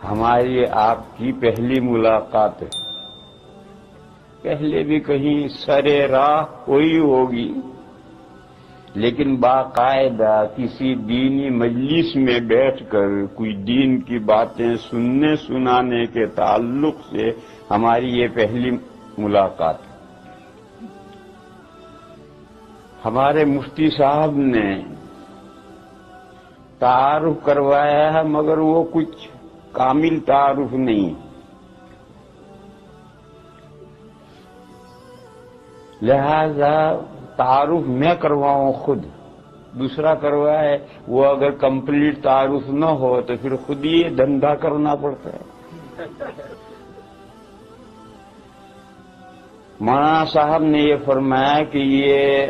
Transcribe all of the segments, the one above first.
ہماری آپ کی پہلی ملاقات ہے. پہلے بھی کہیں سرے راہ کوئی ہوگی، لیکن باقاعدہ کسی دینی مجلس میں بیٹھ کر کوئی دین کی باتیں سننے سنانے کے تعلق سے ہماری یہ پہلی ملاقات ہے. ہمارے مفتی صاحب نے تعارف کروایا ہے، مگر وہ کچھ کامل تعارف نہیں. لہذا تعارف میں کرواؤں خود، دوسرا کروائے، وہ اگر کمپلیٹ تعارف نہ ہو تو پھر خود ہی دھندا کرنا پڑتا ہے. مولانا صاحب نے یہ فرمایا کہ یہ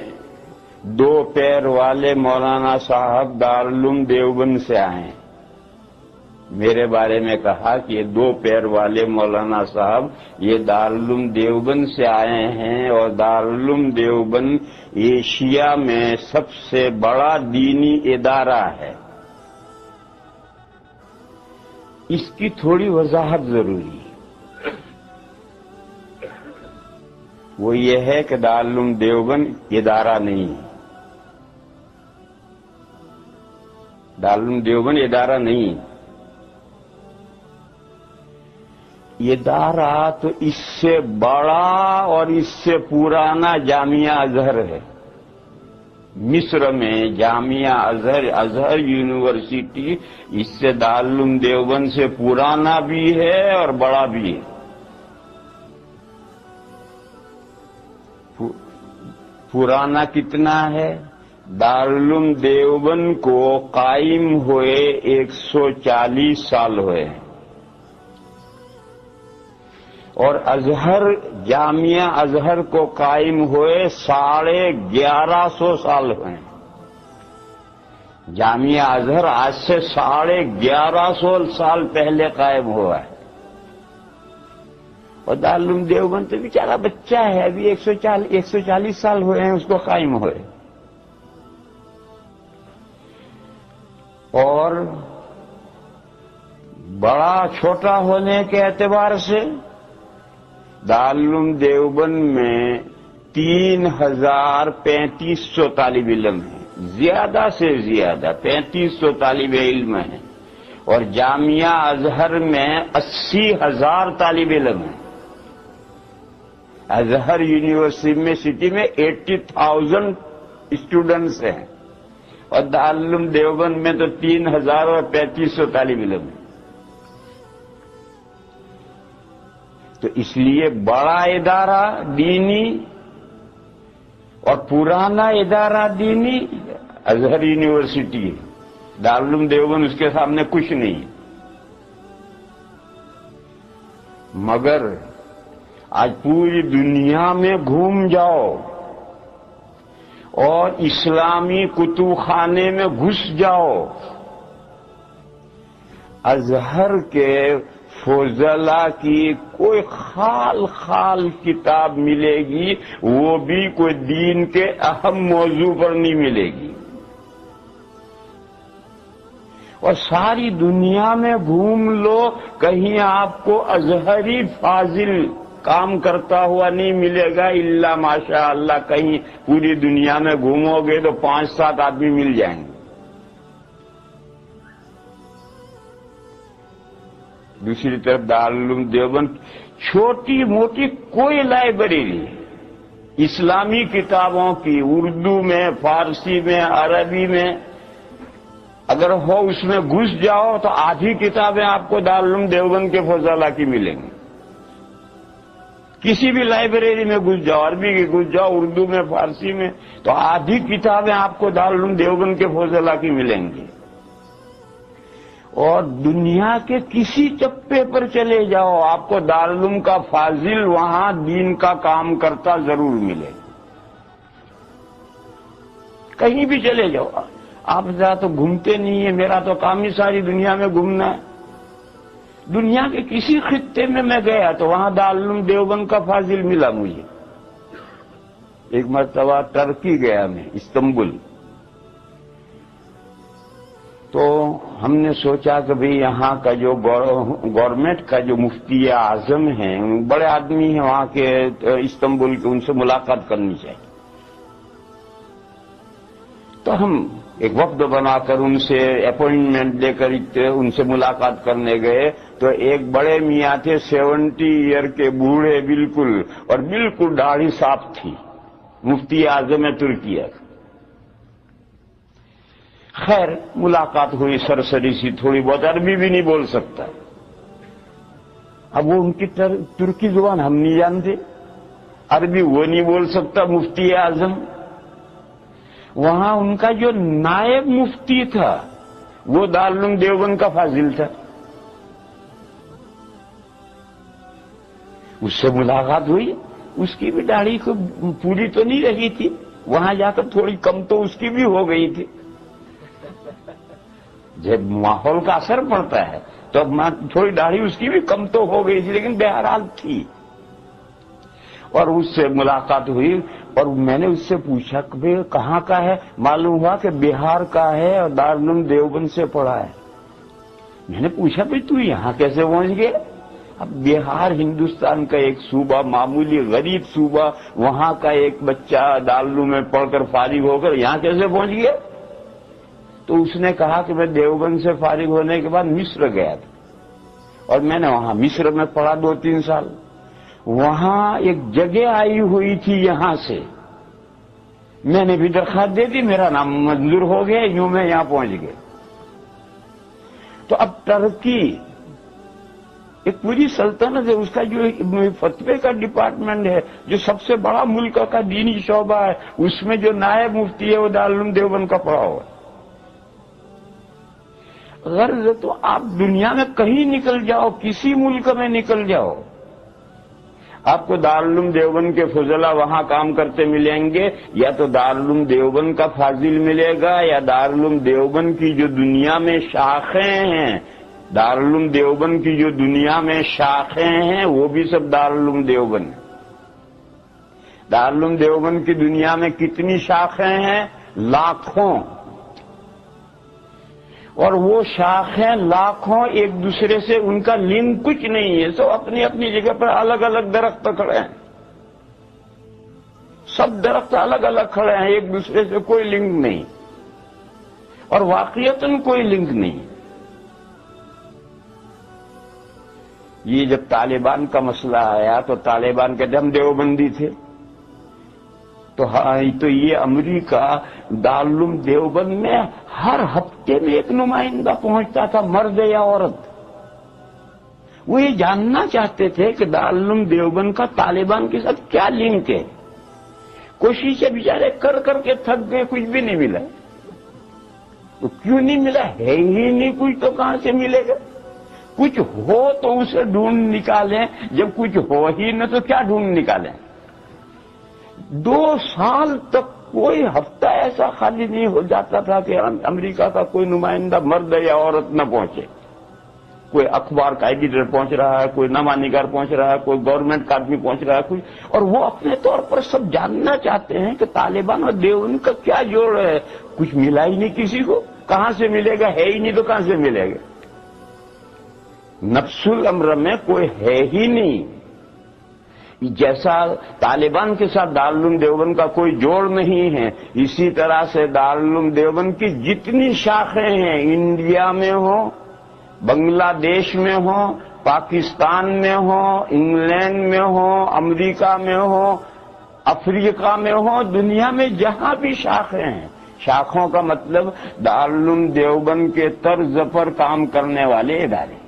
2 پیر والے مولانا صاحب دارالعلوم دیوبند سے آئے ہیں. میرے بارے میں کہا کہ یہ 2 پیر والے مولانا صاحب یہ دارالعلوم دیوبند سے آئے ہیں، اور دارالعلوم دیوبند ایشیا میں سب سے بڑا دینی ادارہ ہے. اس کی تھوڑی وضاحت ضروری ہے. وہ یہ ہے کہ دارالعلوم دیوبند ادارہ نہیں ہے. دارالعلوم دیوبند ادارہ نہیں ہے. ادارہ تو اس سے بڑا اور اس سے پرانا جامعہ ازہر ہے. مصر میں جامعہ ازہر یونیورسٹی اس سے دارالعلوم دیوبند سے پرانا بھی ہے اور بڑا بھی ہے. پرانا کتنا ہے؟ دارالعلوم دیوبند کو قائم ہوئے 140 سال ہوئے ہیں، اور ازہر جامعہ ازہر کو قائم ہوئے 1150 سال ہوئے ہیں. جامعہ ازہر آج سے 1150 سال پہلے قائم ہوا ہے، اور دارالعلوم دیوبند تو بیچارہ بچہ ہے، ابھی 140 سال ہوئے ہیں اس کو قائم ہوئے. اور بڑا چھوٹا ہونے کے اعتبار سے دارالعلوم دیوبند میں 3350 طالب علم ہیں، زیادہ سے زیادہ 3500 طالب علم ہیں، اور جامعہ ازہر میں 80,000 طالب علم ہیں. ازہر یونیورسٹی میں 80,000 اسٹوڈنٹس ہیں، اور دارالعلوم دیوبند میں تو 3000 اور 3500 طالب علم ہیں. تو اس لیے بڑا ادارہ دینی اور پرانا ادارہ دینی ازہر یونیورسٹی ہے. دارالعلوم دیوبند اس کے سامنے کچھ نہیں. مگر آج پوری دنیا میں گھوم جاؤ اور اسلامی کتب خانے میں گھس جاؤ، ازہر کے فضلاء کی کوئی خال کتاب ملے گی، وہ بھی کوئی دین کے اہم موضوع پر نہیں ملے گی. اور ساری دنیا میں گھوم لو، کہیں آپ کو ازہری فاضل کام کرتا ہوا نہیں ملے گا، الا ماشاء اللہ کہیں پوری دنیا میں گھومو گے تو 5-7 آدمی مل جائیں گے. دوسری طرف دارالعلوم دیوبند چھوٹی موٹی کوئی لائبریری اسلامی کتابوں کی اردو میں، فارسی میں، عربی میں اگر ہو، اس میں گھس جاؤ تو آدھی کتابیں آپ کو دارالعلوم دیوبند کے فضلاء کی ملیں گی. کسی بھی لائبریری میں گھس جاؤ، عربی کی گھس جاؤ، اردو میں، فارسی میں، تو آدھی کتابیں آپ کو دارالعلوم دیوبند کے فضلاء کی ملیں گی. اور دنیا کے کسی چپے پر چلے جاؤ، آپ کو دارالعلوم کا فاضل وہاں دین کا کام کرتا ضرور ملے. کہیں بھی چلے جاؤ. آپ ذرا تو گھومتے نہیں ہیں، میرا تو کام ہی ساری دنیا میں گھومنا ہے. دنیا کے کسی خطے میں میں گیا تو وہاں دارالعلوم دیوبند کا فاضل ملا مجھے. ایک مرتبہ ترکی گیا میں، استنبول، تو ہم نے سوچا کہ بھئی یہاں کا جو گورنمنٹ کا جو مفتی اعظم ہیں، بڑے آدمی ہیں وہاں کے استنبول کے، ان سے ملاقات کرنی چاہیے۔ تو ہم ایک وفد بنا کر ان سے اپوائنٹمنٹ لے کر ان سے ملاقات کرنے گئے، تو ایک بڑے میاں تھے 70 ایئر کے، بوڑھے بالکل، اور بالکل داڑھی صاف تھی، مفتی اعظم ترکیہ۔ خیر ملاقات ہوئی سرسری سی، تھوڑی بہت، عربی بھی نہیں بول سکتا۔ اب وہ ان کی ترکی زبان ہم نہیں جانتے، عربی وہ نہیں بول سکتا مفتی اعظم۔ وہاں ان کا جو نائب مفتی تھا وہ دارالعلوم دیوبند کا فاضل تھا، اس سے ملاقات ہوئی۔ اس کی بھی داڑھی کو پوری تو نہیں رہی تھی، وہاں جا کر تھوڑی کم تو اس کی بھی ہو گئی تھی۔ جب ماحول کا اثر پڑتا ہے تو اب تھوڑی داڑھی اس کی بھی کم تو ہو گئی تھی، لیکن بہرحال تھی۔ اور اس سے ملاقات ہوئی، اور میں نے اس سے پوچھا کہ کہاں کا ہے؟ معلوم ہوا کہ بہار کا ہے اور دارالعلوم دیوبند سے پڑھا ہے۔ میں نے پوچھا بھئی تو یہاں کیسے پہنچ گئے؟ اب بہار ہندوستان کا ایک صوبہ، معمولی غریب صوبہ، وہاں کا ایک بچہ دارالعلوم میں پڑھ کر فارغ ہو کر یہاں کیسے پہنچ گیا؟ تو اس نے کہا کہ میں دیوبند سے فارغ ہونے کے بعد مصر گیا تھا، اور میں نے وہاں مصر میں پڑھا 2-3 سال۔ وہاں ایک جگہ آئی ہوئی تھی یہاں سے، میں نے بھی درخواست دے دی، میرا نام منظور ہو گیا، یوں میں یہاں پہنچ گیا۔ تو اب ترکی ایک پوری سلطنت ہے، اس کا جو فتوے کا ڈپارٹمنٹ ہے، جو سب سے بڑا ملک کا دینی شعبہ ہے، اس میں جو نائب مفتی ہے وہ دارالعلوم دیوبند کا پڑھا ہوا ہے۔ غرض تو آپ دنیا میں کہیں نکل جاؤ، کسی ملک میں نکل جاؤ، آپ کو دارالعلوم دیوبند کے فضلا وہاں کام کرتے ملیں گے، یا تو دارالعلوم دیوبند کا فاضل ملے گا، یا دارالعلوم دیوبند کی جو دنیا میں شاخیں ہیں، دارالعلوم دیوبند کی جو دنیا میں شاخیں ہیں وہ بھی سب دارالعلوم دیوبند ہیں۔ دارالعلوم دیوبند کی دنیا میں کتنی شاخیں ہیں؟ لاکھوں، اور وہ شاخیں لاکھوں ایک دوسرے سے ان کا لنک کچھ نہیں ہے، سب اپنی اپنی جگہ پر الگ الگ درخت کھڑے ہیں، سب درخت الگ الگ کھڑے ہیں، ایک دوسرے سے کوئی لنک نہیں، اور واقعتاً کوئی لنک نہیں۔ یہ جب طالبان کا مسئلہ آیا تو طالبان کہتے ہم دیوبندی تھے، تو یہ امریکہ دارالعلوم دیوبند میں ہر ہفتے میں ایک نمائندہ پہنچتا تھا، مرد یا عورت۔ وہ یہ جاننا چاہتے تھے کہ دارالعلوم دیوبند کا طالبان کے ساتھ کیا لنک ہے۔ کوششیں بیچارے کر کر کے تھک گئے، کچھ بھی نہیں ملا۔ تو کیوں نہیں ملا؟ ہے ہی نہیں کچھ، تو کہاں سے ملے گا؟ کچھ ہو تو اسے ڈھونڈ نکالیں، جب کچھ ہو ہی نہ تو کیا ڈھونڈ نکالیں؟ 2 سال تک کوئی ہفتہ ایسا خالی نہیں ہو جاتا تھا کہ امریکہ کا کوئی نمائندہ مرد یا عورت نہ پہنچے۔ کوئی اخبار کا ایڈیٹر پہنچ رہا ہے، کوئی نامہ نگار پہنچ رہا ہے، کوئی گورنمنٹ کا آدمی پہنچ رہا ہے، کوئی، اور وہ اپنے طور پر سب جاننا چاہتے ہیں کہ طالبان اور دیوبند کا کیا جوڑ ہے۔ کچھ ملا ہی نہیں کسی کو، کہاں سے ملے گا؟ ہے ہی نہیں تو کہاں سے ملے گا؟ نفس الامر میں کوئی ہے ہی نہیں۔ جیسا طالبان کے ساتھ دارالعلوم دیوبند کا کوئی جوڑ نہیں ہے، اسی طرح سے دارالعلوم دیوبند کی جتنی شاخیں ہیں، انڈیا میں ہوں، بنگلہ دیش میں ہوں، پاکستان میں ہوں، انگلینڈ میں ہوں، امریکہ میں ہوں، افریقہ میں ہوں، دنیا میں جہاں بھی شاخیں ہیں، شاخوں کا مطلب دارالعلوم دیوبند کے طرز پر کام کرنے والے ادارے۔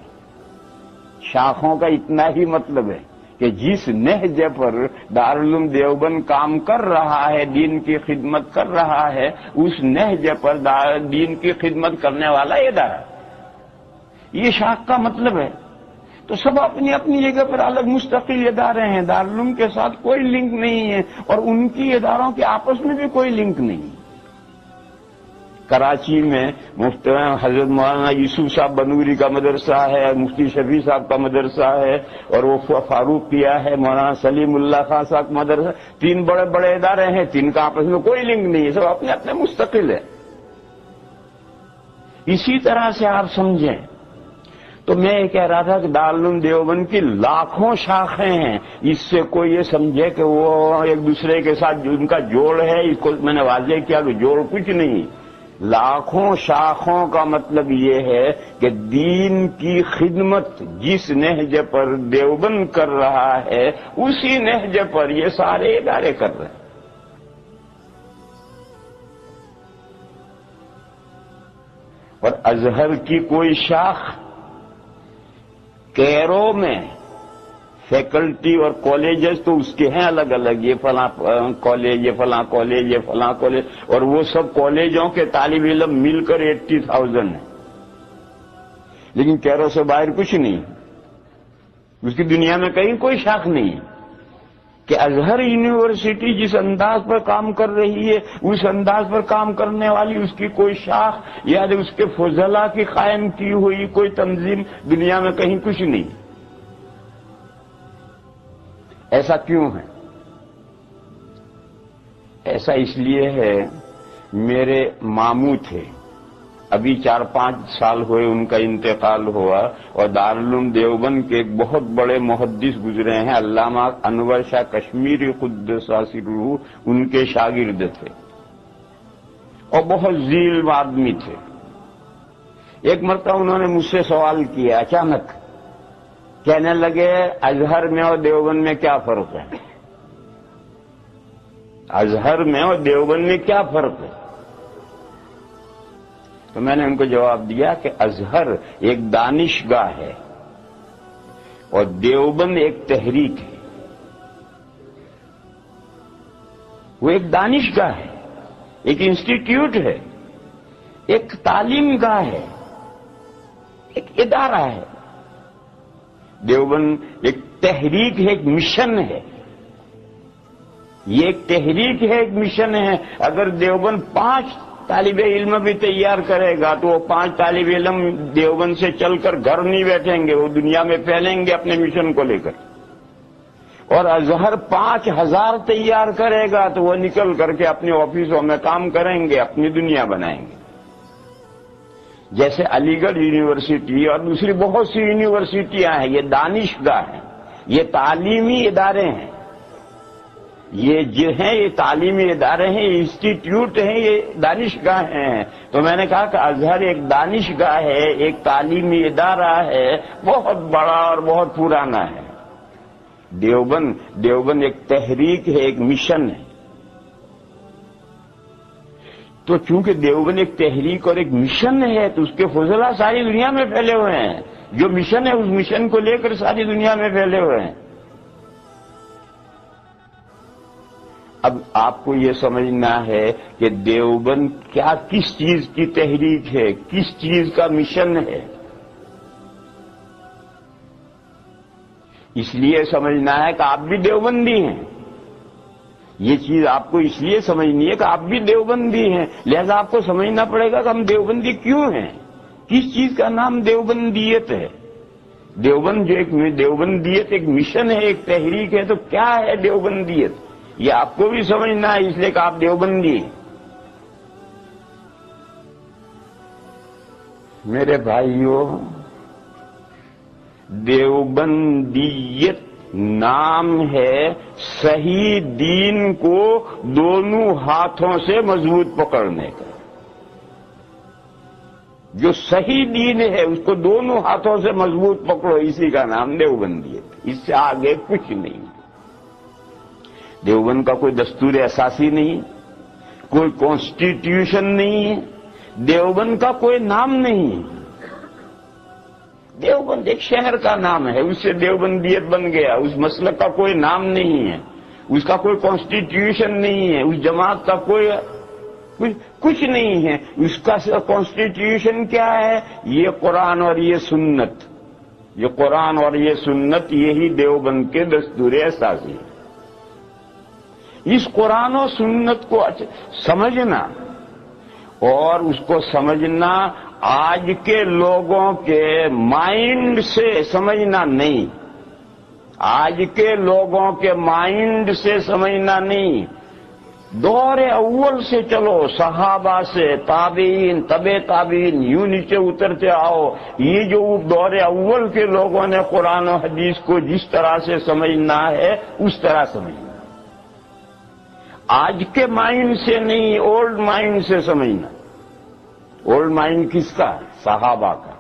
شاخوں کا اتنا ہی مطلب ہے کہ جس نہج پر دارالعلوم دیوبند کام کر رہا ہے، دین کی خدمت کر رہا ہے، اس نہج پر دین کی خدمت کرنے والا ادارہ، یہ شاخ کا مطلب ہے۔ تو سب اپنی اپنی جگہ پر الگ مستقل ادارے ہیں، دارالعلوم کے ساتھ کوئی لنک نہیں ہے، اور ان کی اداروں کے آپس میں بھی کوئی لنک نہیں۔ کراچی میں مفتی حضرت مولانا یوسف صاحب بنوری کا مدرسہ ہے، مفتی شفیع صاحب کا مدرسہ ہے، اور وہ فاروق کیا ہے، مولانا سلیم اللہ خان صاحب کا مدرسہ، 3 بڑے بڑے ادارے ہیں، 3 کا آپس میں کوئی لنک نہیں ہے، سب اپنے اپنے مستقل ہے۔ اسی طرح سے آپ سمجھیں تو میں یہ کہہ رہا تھا کہ دارالعلوم دیوبند کی لاکھوں شاخیں ہیں، اس سے کوئی یہ سمجھے کہ وہ ایک دوسرے کے ساتھ ان کا جوڑ ہے، اس کو میں نے واضح کیا کہ جوڑ کچھ نہیں، لاکھوں شاخوں کا مطلب یہ ہے کہ دین کی خدمت جس نہج پر دیوبند کر رہا ہے اسی نہج پر یہ سارے ادارے کر رہے ہیں۔ اور ازہر کی کوئی شاخ کیرو میں فیکلٹی اور کالجز تو اس کے ہیں الگ الگ، یہ فلاں کالج، یہ فلاں کالج، یہ فلاں کالج، اور وہ سب کالجوں کے طالب علم مل کر 80,000 ہیں، لیکن کیرو سے باہر کچھ نہیں، اس کی دنیا میں کہیں کوئی شاخ نہیں کہ ازہر یونیورسٹی جس انداز پر کام کر رہی ہے اس انداز پر کام کرنے والی اس کی کوئی شاخ یا اس کے فضلاء کی قائم کی ہوئی کوئی تنظیم دنیا میں کہیں کچھ نہیں۔ ایسا کیوں ہے؟ ایسا اس لیے ہے، میرے ماموں تھے، ابھی 4-5 سال ہوئے ان کا انتقال ہوا، اور دارالعلوم دیوبند کے ایک بہت بڑے محدث گزرے ہیں علامہ انور شاہ کشمیری قدس سرہ، ان کے شاگرد تھے اور بہت ذیل آدمی تھے۔ ایک مرتبہ انہوں نے مجھ سے سوال کیا اچانک، کہنے لگے ازہر میں اور دیوبند میں کیا فرق ہے؟ ازہر میں اور دیوبند میں کیا فرق ہے؟ تو میں نے ان کو جواب دیا کہ ازہر ایک دانشگاہ ہے اور دیوبند ایک تحریک ہے۔ وہ ایک دانشگاہ ہے، ایک انسٹیٹیوٹ ہے، ایک تعلیم گاہ ہے، ایک ادارہ ہے۔ دیوبند ایک تحریک ہے، ایک مشن ہے، یہ ایک تحریک ہے، ایک مشن ہے۔ اگر دیوبند 5 طالب علم بھی تیار کرے گا تو وہ 5 طالب علم دیوبند سے چل کر گھر نہیں بیٹھیں گے، وہ دنیا میں پھیلیں گے اپنے مشن کو لے کر۔ اور ازہر 5,000 تیار کرے گا تو وہ نکل کر کے اپنے آفسوں میں کام کریں گے، اپنی دنیا بنائیں گے۔ جیسے علی گڑھ یونیورسٹی اور دوسری بہت سی یونیورسٹیاں ہیں، یہ دانشگاہ ہیں، یہ تعلیمی ادارے ہیں، یہ جو ہیں یہ تعلیمی ادارے ہیں، یہ انسٹیٹیوٹ ہیں، یہ دانشگاہ ہیں۔ تو میں نے کہا کہ ازہر ایک دانشگاہ ہے، ایک تعلیمی ادارہ ہے، بہت بڑا اور بہت پرانا ہے۔ دیوبند ایک تحریک ہے، ایک مشن ہے۔ تو چونکہ دیوبند ایک تحریک اور ایک مشن ہے تو اس کے فضلاء ساری دنیا میں پھیلے ہوئے ہیں، جو مشن ہے اس مشن کو لے کر ساری دنیا میں پھیلے ہوئے ہیں۔ اب آپ کو یہ سمجھنا ہے کہ دیوبند کیا کس چیز کی تحریک ہے، کس چیز کا مشن ہے۔ اس لیے سمجھنا ہے کہ آپ بھی دیوبندی ہیں، یہ چیز آپ کو اس لیے سمجھنی ہے کہ آپ بھی دیوبندی ہیں، لہذا آپ کو سمجھنا پڑے گا کہ ہم دیوبندی کیوں ہیں، کس چیز کا نام دیوبندیت ہے۔ دیوبند جو ایک دیوبندیت ایک مشن ہے، ایک تحریک ہے، تو کیا ہے دیوبندیت، یہ آپ کو بھی سمجھنا ہے، اس لیے کہ آپ دیوبندی ہیں۔ میرے بھائیوں، دیوبندیت نام ہے صحیح دین کو دونوں ہاتھوں سے مضبوط پکڑنے کا۔ جو صحیح دین ہے اس کو دونوں ہاتھوں سے مضبوط پکڑو، اسی کا نام دیوبندیت، اس سے آگے کچھ نہیں۔ دیوبند کا کوئی دستور اساسی نہیں، کوئی کانسٹیٹیوشن نہیں ہے، دیوبند کا کوئی نام نہیں ہے۔ دیوبند ایک شہر کا نام ہے، اس سے دیوبندیت بن گیا، اس مسلک کا کوئی نام نہیں ہے، اس کا کوئی کانسٹیٹیوشن نہیں ہے، اس جماعت کا کوئی کچھ نہیں ہے۔ اس کا کانسٹیٹیوشن کیا ہے؟ یہ قرآن اور یہ سنت، یہ قرآن اور یہ سنت، یہی دیوبند کے دستور اساسی ہے۔ اس قرآن و سنت کو سمجھنا اور اس کو سمجھنا آج کے لوگوں کے مائنڈ سے سمجھنا نہیں، آج کے لوگوں کے مائنڈ سے سمجھنا نہیں، دور اول سے چلو، صحابہ سے، تابعین، تبع تابعین، یوں نیچے اترتے آؤ. یہ جو دور اول کے لوگوں نے قرآن و حدیث کو جس طرح سے سمجھنا ہے اس طرح سمجھنا، آج کے مائنڈ سے نہیں، اولڈ مائنڈ سے سمجھنا. اولڈ مائنڈ کس کا؟ صحابہ کا،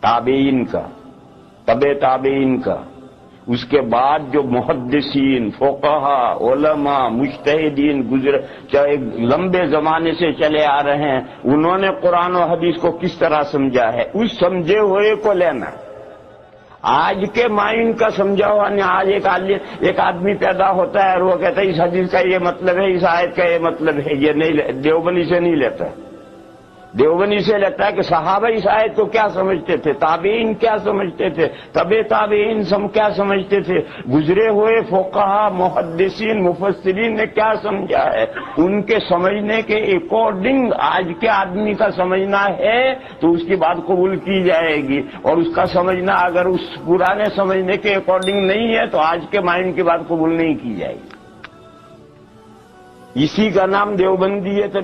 تابعین کا، تبع تابعین کا. اس کے بعد جو محدثین، فقہا، علماء، مجتہدین گزرے، چاہے لمبے زمانے سے چلے آ رہے ہیں، انہوں نے قرآن و حدیث کو کس طرح سمجھا ہے اس سمجھے ہوئے کو لینا. آج کے مائنڈ کا سمجھا ہوا نہیں. آج ایک آدمی پیدا ہوتا ہے اور وہ کہتا ہے اس حدیث کا یہ مطلب ہے، اس آیت کا یہ مطلب ہے. یہ نہیں، دیوبندی سے نہیں لیتا ہے. دیوبندی سے لیتا ہے کہ صحابہ اس آیت کو کیا سمجھتے تھے، تابعین کیا سمجھتے تھے، تبع تابعین کیا سمجھتے تھے، گزرے ہوئے فقہا، محدثین، مفسرین نے کیا سمجھا ہے. ان کے سمجھنے کے اکارڈنگ آج کے آدمی کا سمجھنا ہے تو اس کی بات قبول کی جائے گی، اور اس کا سمجھنا اگر اس پرانے سمجھنے کے اکارڈنگ نہیں ہے تو آج کے مائنڈ کی بات قبول نہیں کی جائے گی. اسی کا نام دیوبندی ہے. تو